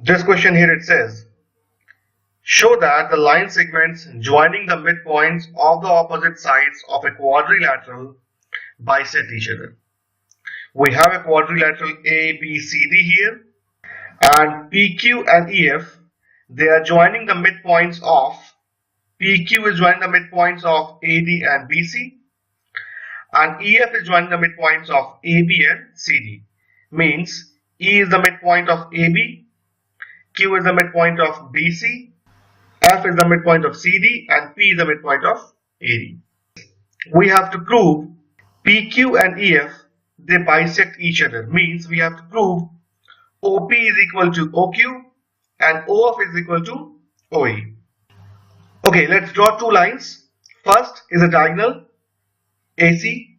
This question here, it says, show that the line segments joining the midpoints of the opposite sides of a quadrilateral bisect each other. We have a quadrilateral ABCD here, and PQ and EF, they are joining the midpoints of, PQ is joining the midpoints of AD and BC, and EF is joining the midpoints of AB and CD. Means E is the midpoint of AB, Q is the midpoint of BC, F is the midpoint of CD, and P is the midpoint of AD. We have to prove PQ and EF, they bisect each other. Means we have to prove OP is equal to OQ and OF is equal to OE. Okay, let's draw two lines. First is a diagonal AC.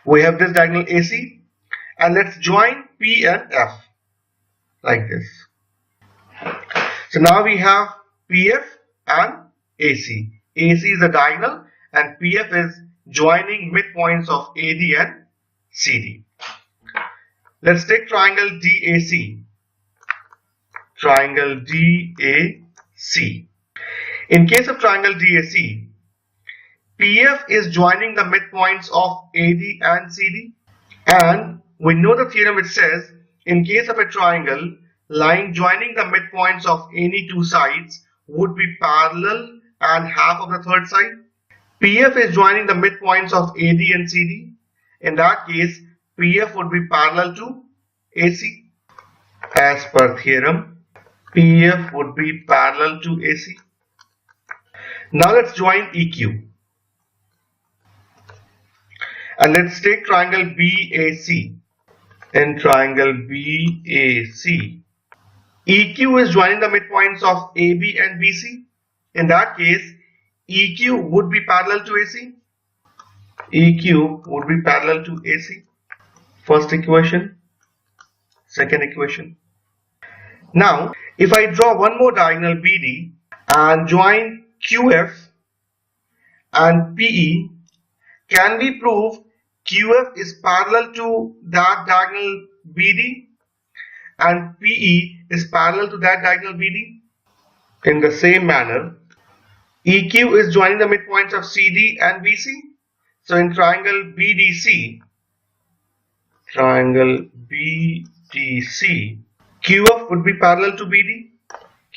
We have this diagonal AC, and let's join P and F like this. So now we have PF and AC. AC is the diagonal and PF is joining midpoints of AD and CD. Let's take triangle DAC. Triangle DAC. In case of triangle DAC, PF is joining the midpoints of AD and CD, and we know the theorem which says in case of a triangle, line joining the midpoints of any two sides would be parallel and half of the third side. PF is joining the midpoints of AD and CD. In that case, PF would be parallel to AC. As per theorem, PF would be parallel to AC. Now let's join EQ. And let's take triangle BAC. In triangle BAC, EQ is joining the midpoints of AB and BC. In that case, EQ would be parallel to AC. EQ would be parallel to AC. First equation, second equation. Now, if I draw one more diagonal BD and join QF and PE, can we prove QF is parallel to that diagonal BD and PE is parallel to that diagonal BD? In the same manner, EQ is joining the midpoints of CD and BC. So in triangle BDC, QF would be parallel to BD.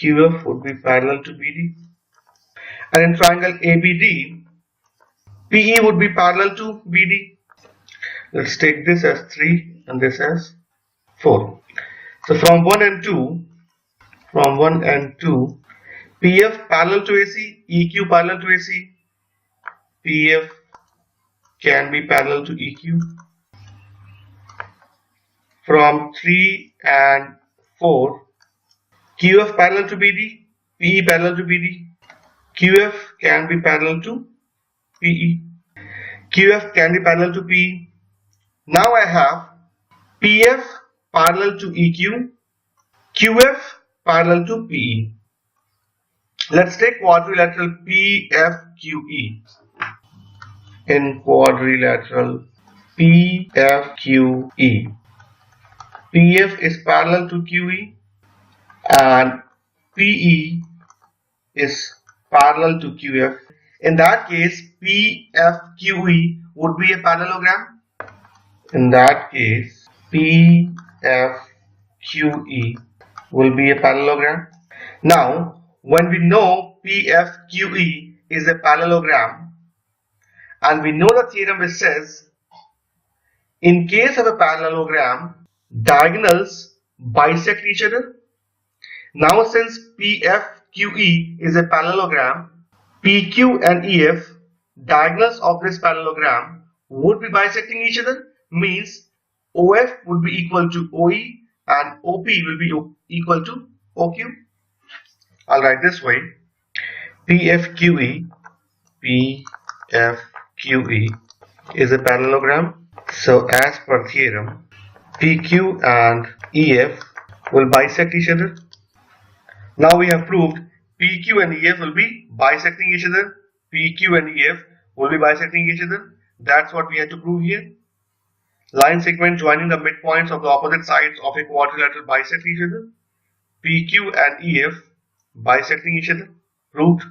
QF would be parallel to BD. And in triangle ABD, PE would be parallel to BD. Let's take this as 3 and this as 4. So from 1 and 2, PF parallel to AC, EQ parallel to AC, PF can be parallel to EQ. From 3 and 4, QF parallel to BD, PE parallel to BD, QF can be parallel to PE, QF can be parallel to PE. Now I have PF parallel to EQ, QF parallel to PE. Let's take quadrilateral PFQE. In quadrilateral PFQE, PF is parallel to QE and PE is parallel to QF. In that case, PFQE would be a parallelogram. In that case, PFQE will be a parallelogram. Now, when we know PFQE is a parallelogram, and we know the theorem which says, in case of a parallelogram, diagonals bisect each other. Now, since PFQE is a parallelogram, PQ and EF, diagonals of this parallelogram, would be bisecting each other. Means OF would be equal to OE and OP will be equal to OQ. I'll write this way: PFQE is a parallelogram. So as per theorem, PQ and EF will bisect each other. Now we have proved PQ and EF will be bisecting each other. PQ and EF will be bisecting each other. That's what we had to prove here. Line segment joining the midpoints of the opposite sides of a quadrilateral bisect each other. PQ and EF bisecting each other. Proved.